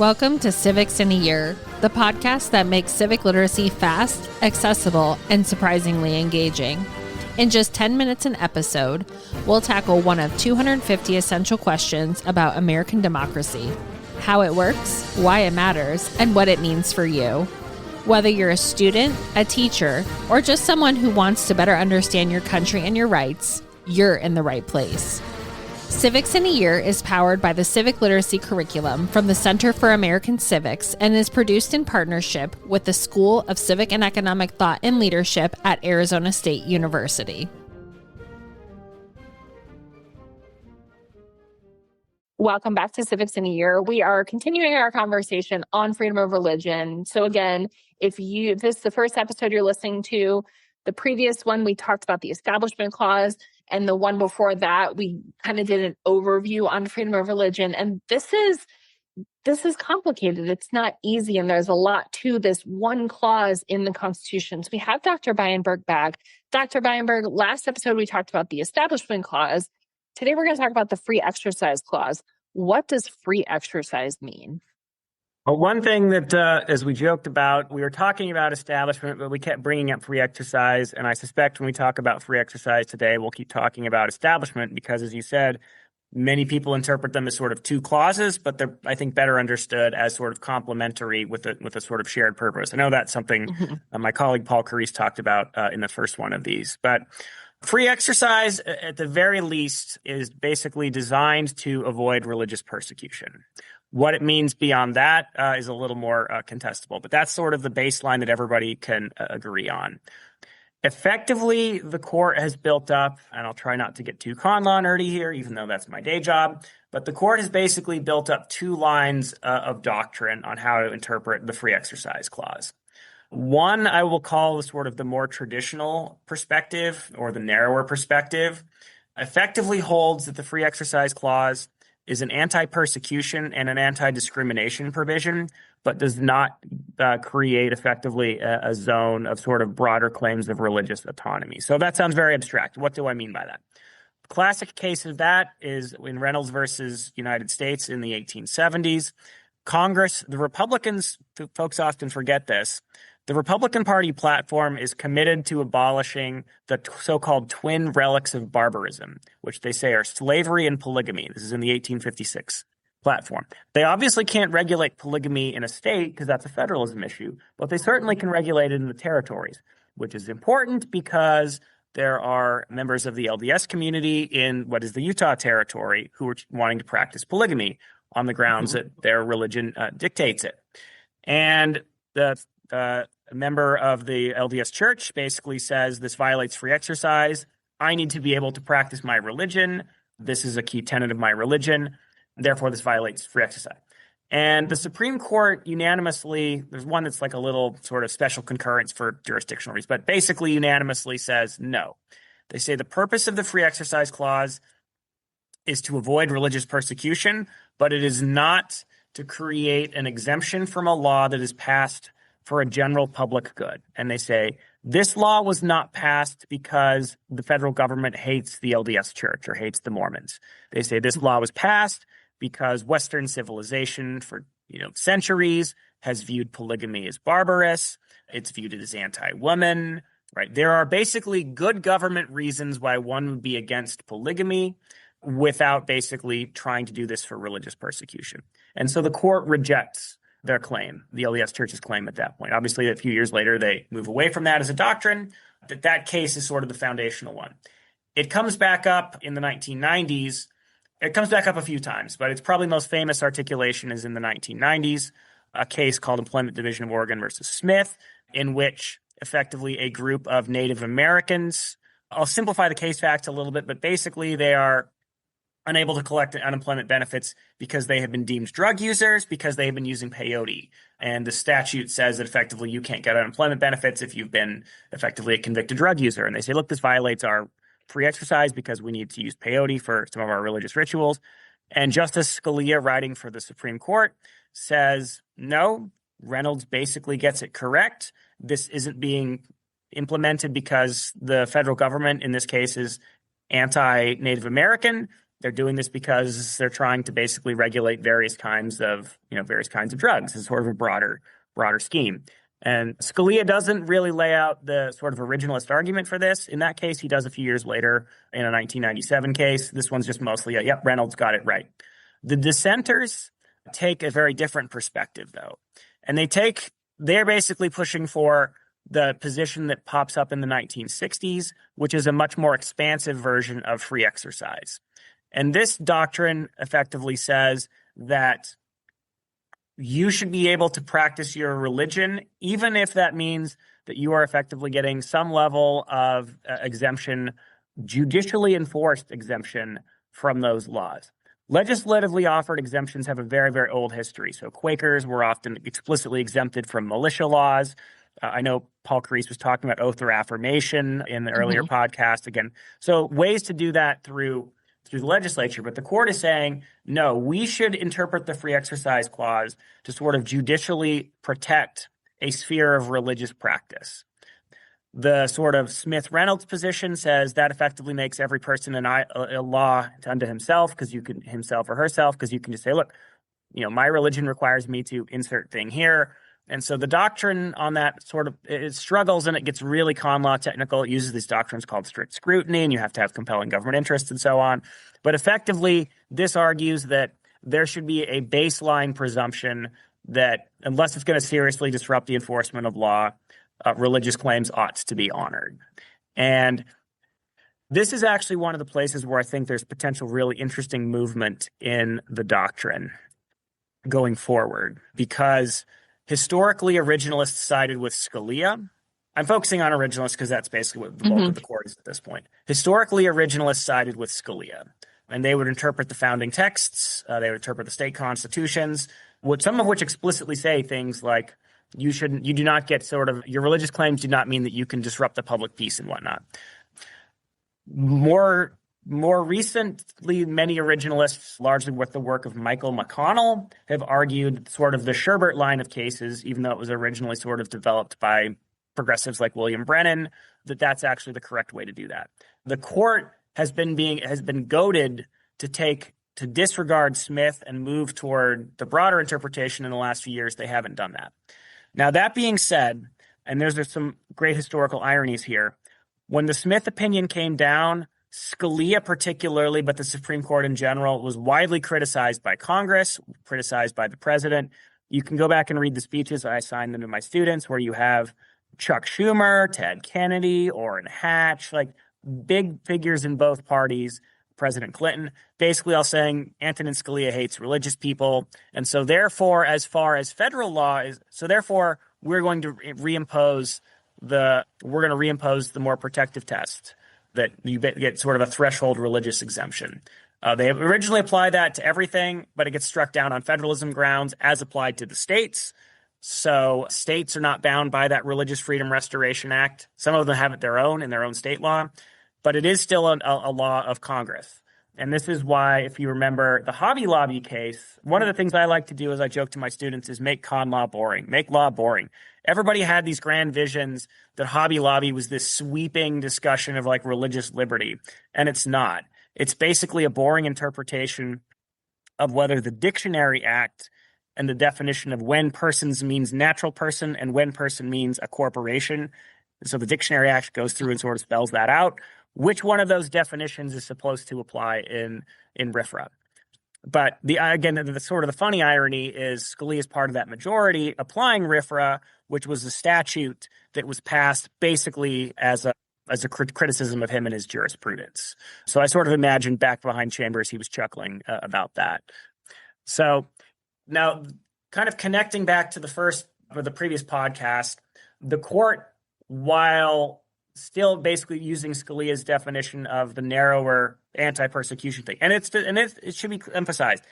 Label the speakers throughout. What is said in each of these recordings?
Speaker 1: Welcome to Civics in a Year, the podcast that makes civic literacy fast, accessible, and surprisingly engaging. In just 10 minutes an episode, we'll tackle one of 250 essential questions about American democracy, how it works, why it matters, and what it means for you. Whether you're a student, a teacher, or just someone who wants to better understand your country and your rights, you're in the right place. Civics in a Year is powered by the Civic Literacy Curriculum from the Center for American Civics and is produced in partnership with the School of Civic and Economic Thought and Leadership at Arizona State University. Welcome back to Civics in a Year. We are continuing our conversation on freedom of religion. So again, if this is the first episode you're listening to, the previous one we talked about the Establishment Clause, and the one before that, we kind of did an overview on freedom of religion. And this is complicated. It's not easy. And there's a lot to this one clause in the Constitution. So we have Dr. Bienberg back. Dr. Bienberg, last episode, we talked about the Establishment Clause. Today, we're going to talk about the Free Exercise Clause. What does free exercise mean?
Speaker 2: Well, one thing that, as we joked about, we were talking about establishment, but we kept bringing up free exercise. And I suspect when we talk about free exercise today, we'll keep talking about establishment because, as you said, many people interpret them as sort of two clauses, but they're, I think, better understood as sort of complementary with a sort of shared purpose. I know that's something my colleague Paul Carice talked about in the first one of these. But free exercise, at the very least, is basically designed to avoid religious persecution. What it means beyond that is a little more contestable, but that's sort of the baseline that everybody can agree on. Effectively, the court has built up, and I'll try not to get too con law nerdy here, even though that's my day job, but the court has basically built up two lines of doctrine on how to interpret the Free Exercise Clause. One, I will call sort of the more traditional perspective or the narrower perspective, effectively holds that the Free Exercise Clause is an anti-persecution and an anti-discrimination provision, but does not create effectively a zone of sort of broader claims of religious autonomy. So that sounds very abstract. What do I mean by that? Classic case of that is in Reynolds versus United States in the 1870s. Congress, the Republicans, folks often forget this, the Republican Party platform is committed to abolishing the so-called twin relics of barbarism, which they say are slavery and polygamy. This is in the 1856 platform. They obviously can't regulate polygamy in a state because that's a federalism issue, but they certainly can regulate it in the territories, which is important because there are members of the LDS community in what is the Utah territory who are wanting to practice polygamy on the grounds that their religion dictates it. And a member of the LDS Church basically says this violates free exercise. I need to be able to practice my religion. This is a key tenet of my religion. Therefore, this violates free exercise. And the Supreme Court unanimously, there's one that's like a little sort of special concurrence for jurisdictional reasons, but basically unanimously says no. They say the purpose of the Free Exercise Clause is to avoid religious persecution, but it is not to create an exemption from a law that is passed for a general public good. And they say this law was not passed because the federal government hates the LDS Church or hates the Mormons. They say this law was passed because Western civilization for centuries has viewed polygamy as barbarous. It's viewed as anti-woman, right? There are basically good government reasons why one would be against polygamy without basically trying to do this for religious persecution. And so the court rejects their claim, the LDS Church's claim at that point. Obviously, a few years later, they move away from that as a doctrine. That case is sort of the foundational one. It comes back up in the 1990s. It comes back up a few times, but its probably most famous articulation is in the 1990s, a case called Employment Division of Oregon versus Smith, in which effectively a group of Native Americans, I'll simplify the case facts a little bit, but basically they are unable to collect unemployment benefits because they have been deemed drug users, because they have been using peyote. And the statute says that effectively you can't get unemployment benefits if you've been effectively a convicted drug user. And they say, look, this violates our free exercise because we need to use peyote for some of our religious rituals. And Justice Scalia, writing for the Supreme Court, says, no, Reynolds basically gets it correct. This isn't being implemented because the federal government in this case is anti-Native American. They're doing this because they're trying to basically regulate various kinds of drugs as sort of a broader scheme. And Scalia doesn't really lay out the sort of originalist argument for this. In that case, he does a few years later in a 1997 case. This one's just mostly Reynolds got it right. The dissenters take a very different perspective, though. And they're basically pushing for the position that pops up in the 1960s, which is a much more expansive version of free exercise. And this doctrine effectively says that you should be able to practice your religion, even if that means that you are effectively getting some level of exemption, judicially enforced exemption from those laws. Legislatively offered exemptions have a very, very old history. So Quakers were often explicitly exempted from militia laws. I know Paul Carice was talking about oath or affirmation in the earlier podcast again. So ways to do that through the legislature, but the court is saying, no, we should interpret the free exercise clause to sort of judicially protect a sphere of religious practice. The sort of Smith-Reynolds position says that effectively makes every person a law unto himself, because you can himself or herself, because you can just say, look, my religion requires me to insert thing here. And so the doctrine on that it struggles, and it gets really common law technical. It uses these doctrines called strict scrutiny, and you have to have compelling government interest and so on. But effectively, this argues that there should be a baseline presumption that unless it's going to seriously disrupt the enforcement of law, religious claims ought to be honored. And this is actually one of the places where I think there's potential really interesting movement in the doctrine going forward, because historically, originalists sided with Scalia. I'm focusing on originalists because that's basically what the bulk of the court is at this point. Historically, originalists sided with Scalia, and they would interpret the founding texts. They would interpret the state constitutions, some of which explicitly say things like, you do not get your religious claims do not mean that you can disrupt the public peace and whatnot. More recently, many originalists, largely with the work of Michael McConnell, have argued sort of the Sherbert line of cases, even though it was originally sort of developed by progressives like William Brennan, that's actually the correct way to do that. The court has been goaded to disregard Smith and move toward the broader interpretation in the last few years. They haven't done that. Now, that being said, and there's some great historical ironies here, when the Smith opinion came down, Scalia particularly, but the Supreme Court in general, was widely criticized by Congress, criticized by the president. You can go back and read the speeches. I assigned them to my students, where you have Chuck Schumer, Ted Kennedy, Orrin Hatch, like big figures in both parties, President Clinton, basically all saying Antonin Scalia hates religious people. And so therefore, as far as federal law is, we're going to reimpose the more protective test, that you get sort of a threshold religious exemption. They originally applied that to everything, but it gets struck down on federalism grounds as applied to the states. So states are not bound by that Religious Freedom Restoration Act. Some of them have it in their own state law, but it is still a law of Congress. And this is why, if you remember the Hobby Lobby case, one of the things I like to do, as I joke to my students, is make con law boring, make law boring. Everybody had these grand visions that Hobby Lobby was this sweeping discussion of like religious liberty, and it's not. It's basically a boring interpretation of whether the Dictionary Act and the definition of when persons means natural person and when person means a corporation. So the Dictionary Act goes through and sort of spells that out. Which one of those definitions is supposed to apply in RFRA? But the sort of the funny irony is Scalia is part of that majority applying RFRA, which was a statute that was passed basically as a criticism of him and his jurisprudence. So I sort of imagine back behind Chambers, he was chuckling about that. So now, kind of connecting back to the previous podcast, the court, while still basically using Scalia's definition of the narrower anti-persecution thing. And it should be emphasized.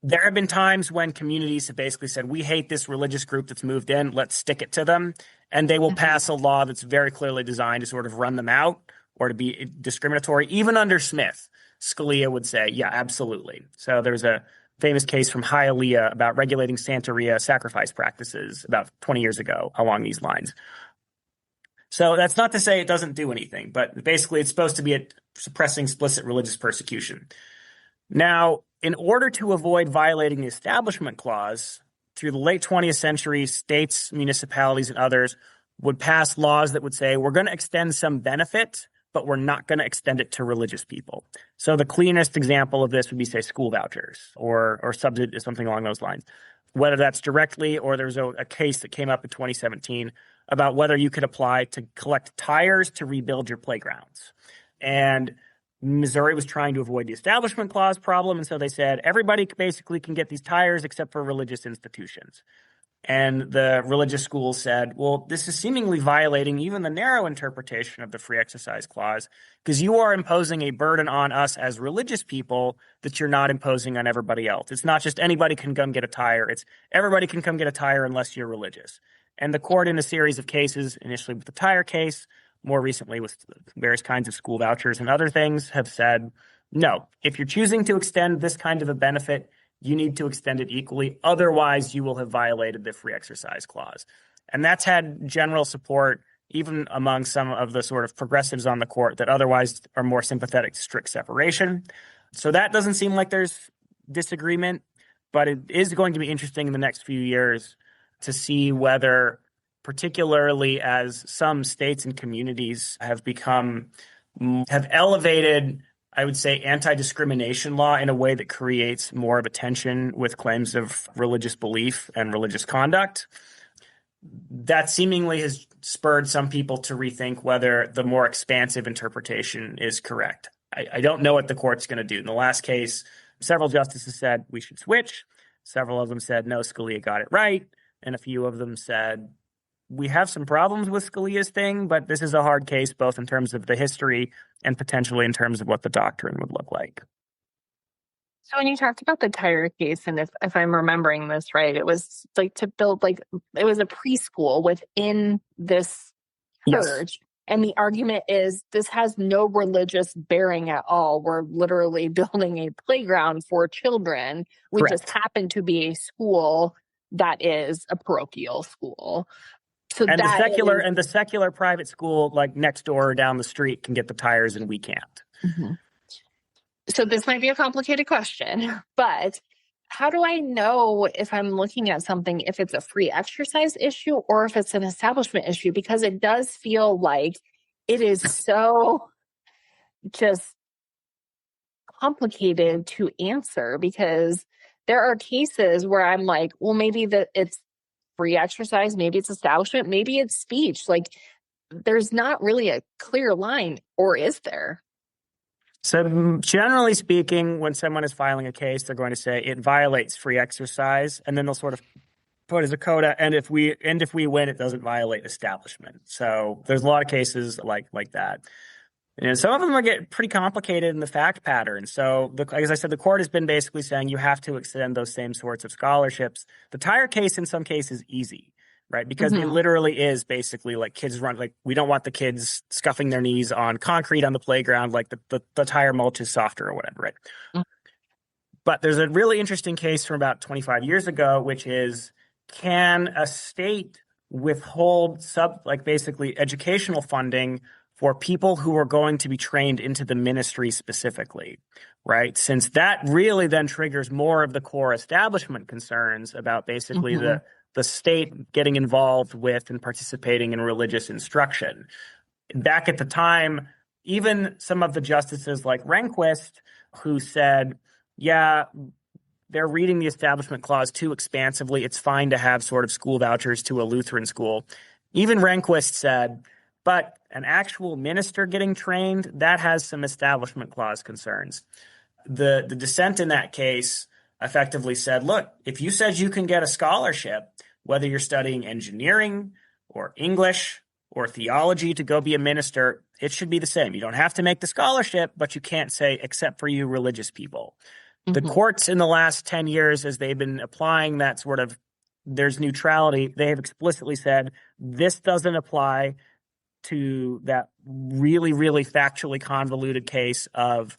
Speaker 2: There have been times when communities have basically said, we hate this religious group that's moved in, let's stick it to them. And they will pass a law that's very clearly designed to sort of run them out or to be discriminatory. Even under Smith, Scalia would say, yeah, absolutely. So there's a famous case from Hialeah about regulating Santeria sacrifice practices about 20 years ago along these lines. So that's not to say it doesn't do anything, but basically it's supposed to be suppressing explicit religious persecution. Now, in order to avoid violating the Establishment Clause, through the late 20th century, states, municipalities, and others would pass laws that would say, we're going to extend some benefit, but we're not going to extend it to religious people. So the cleanest example of this would be, say, school vouchers or subsidy, something along those lines. Whether that's directly or there's a case that came up in 2017 about whether you could apply to collect tires to rebuild your playgrounds. And Missouri was trying to avoid the Establishment Clause problem, and so they said everybody basically can get these tires except for religious institutions. And the religious schools said, well, this is seemingly violating even the narrow interpretation of the Free Exercise Clause because you are imposing a burden on us as religious people that you're not imposing on everybody else. It's not just anybody can come get a tire. It's everybody can come get a tire unless you're religious. And the court in a series of cases, initially with the tire case, more recently with various kinds of school vouchers and other things, have said, no, if you're choosing to extend this kind of a benefit, you need to extend it equally. Otherwise, you will have violated the Free Exercise Clause. And that's had general support, even among some of the sort of progressives on the court that otherwise are more sympathetic to strict separation. So that doesn't seem like there's disagreement, but it is going to be interesting in the next few years to see whether, particularly as some states and communities have elevated, I would say, anti-discrimination law in a way that creates more of a tension with claims of religious belief and religious conduct. That seemingly has spurred some people to rethink whether the more expansive interpretation is correct. I don't know what the court's going to do. In the last case, several justices said we should switch. Several of them said, no, Scalia got it right. And a few of them said, we have some problems with Scalia's thing, but this is a hard case, both in terms of the history and potentially in terms of what the doctrine would look like.
Speaker 3: So when you talked about the tire case, and if I'm remembering this right, it was like to build it was a preschool within this church. Yes. And the argument is this has no religious bearing at all. We're literally building a playground for children. We Correct. Just happen to be a school that is a parochial school. So
Speaker 2: and the secular private school like next door or down the street can get the tires and we can't.
Speaker 3: Mm-hmm. So this might be a complicated question, but how do I know if I'm looking at something, if it's a free exercise issue or if it's an establishment issue? Because it does feel like it is so just complicated to answer, because there are cases where I'm like, well, maybe it's free exercise, maybe it's establishment, maybe it's speech. Like, there's not really a clear line, or is there?
Speaker 2: So generally speaking, when someone is filing a case, they're going to say it violates free exercise, and then they'll sort of put as a coda, and if we win, it doesn't violate establishment. So there's a lot of cases like that. And some of them get pretty complicated in the fact pattern. So, as I said, the court has been basically saying you have to extend those same sorts of scholarships. The tire case, in some cases, easy, right? Because it literally is basically like kids run, like we don't want the kids scuffing their knees on concrete on the playground, like the tire mulch is softer or whatever, right? Mm-hmm. But there's a really interesting case from about 25 years ago, which is, can a state withhold basically educational funding for people who are going to be trained into the ministry specifically, right? Since that really then triggers more of the core establishment concerns about basically the state getting involved with and participating in religious instruction. Back at the time, even some of the justices like Rehnquist, who said, yeah, they're reading the Establishment Clause too expansively. It's fine to have sort of school vouchers to a Lutheran school. Even Rehnquist said, but an actual minister getting trained, that has some Establishment Clause concerns. The dissent in that case effectively said, look, if you said you can get a scholarship, whether you're studying engineering or English or theology to go be a minister, it should be the same. You don't have to make the scholarship, but you can't say, except for you religious people. The courts in the last 10 years, as they've been applying that sort of, there's neutrality, they have explicitly said, this doesn't apply to that really, really factually convoluted case of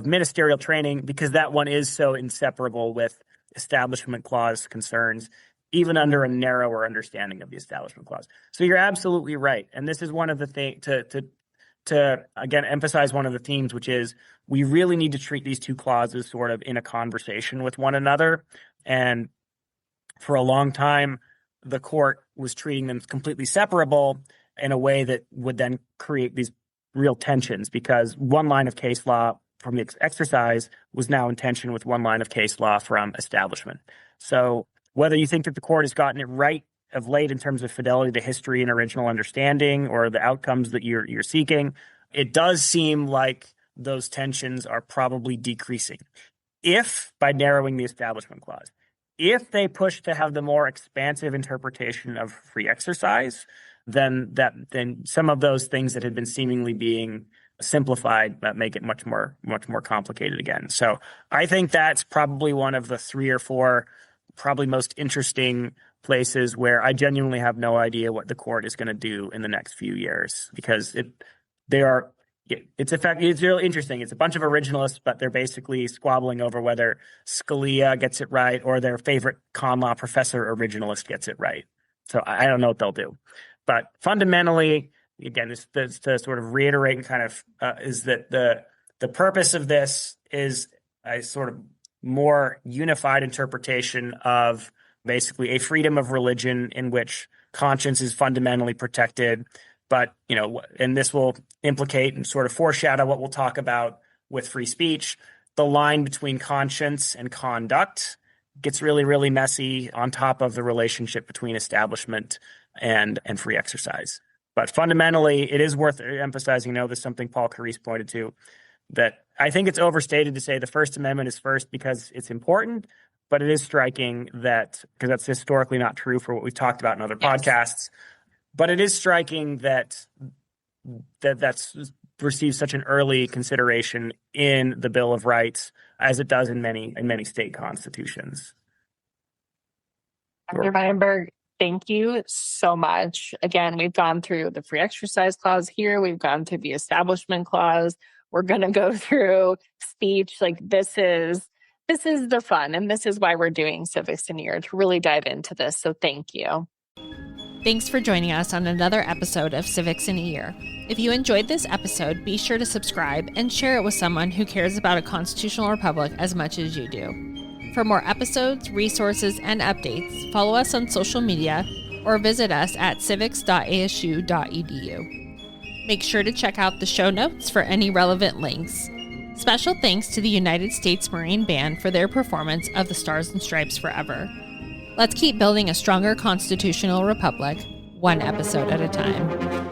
Speaker 2: ministerial training, because that one is so inseparable with Establishment Clause concerns, even under a narrower understanding of the Establishment Clause. So you're absolutely right. And this is one of the things to, again, emphasize one of the themes, which is we really need to treat these two clauses sort of in a conversation with one another. And for a long time, the court was treating them completely separable in a way that would then create these real tensions, because one line of case law from the exercise was now in tension with one line of case law from establishment. So whether you think that the court has gotten it right of late in terms of fidelity to history and original understanding or the outcomes that you're seeking, it does seem like those tensions are probably decreasing. If, by narrowing the establishment clause, if they push to have the more expansive interpretation of free exercise, then some of those things that had been seemingly being simplified make it much more complicated again. So I think that's probably one of the 3 or 4 probably most interesting places where I genuinely have no idea what the court is going to do in the next few years, because it's really interesting. It's a bunch of originalists, but they're basically squabbling over whether Scalia gets it right or their favorite con law professor originalist gets it right. So I don't know what they'll do. But fundamentally, again, this to sort of reiterate and kind of is that the purpose of this is a sort of more unified interpretation of basically a freedom of religion in which conscience is fundamentally protected. But, and this will implicate and sort of foreshadow what we'll talk about with free speech. The line between conscience and conduct gets really, really messy on top of the relationship between establishment and free exercise. But fundamentally, it is worth emphasizing, this is something Paul Carisse pointed to, that I think it's overstated to say the First Amendment is first because it's important, but it is striking that, because that's historically not true for what we've talked about in other podcasts, but it is striking that's received such an early consideration in the Bill of Rights as it does in many state constitutions.
Speaker 3: Dr. Weinberg, thank you so much. Again, we've gone through the free exercise clause here. We've gone through the establishment clause. We're going to go through speech. Like this is the fun, and this is why we're doing Civics in a Year, to really dive into this. So thank you.
Speaker 1: Thanks for joining us on another episode of Civics in a Year. If you enjoyed this episode, be sure to subscribe and share it with someone who cares about a constitutional republic as much as you do. For more episodes, resources, and updates, follow us on social media or visit us at civics.asu.edu. Make sure to check out the show notes for any relevant links. Special thanks to the United States Marine Band for their performance of the Stars and Stripes Forever. Let's keep building a stronger constitutional republic, one episode at a time.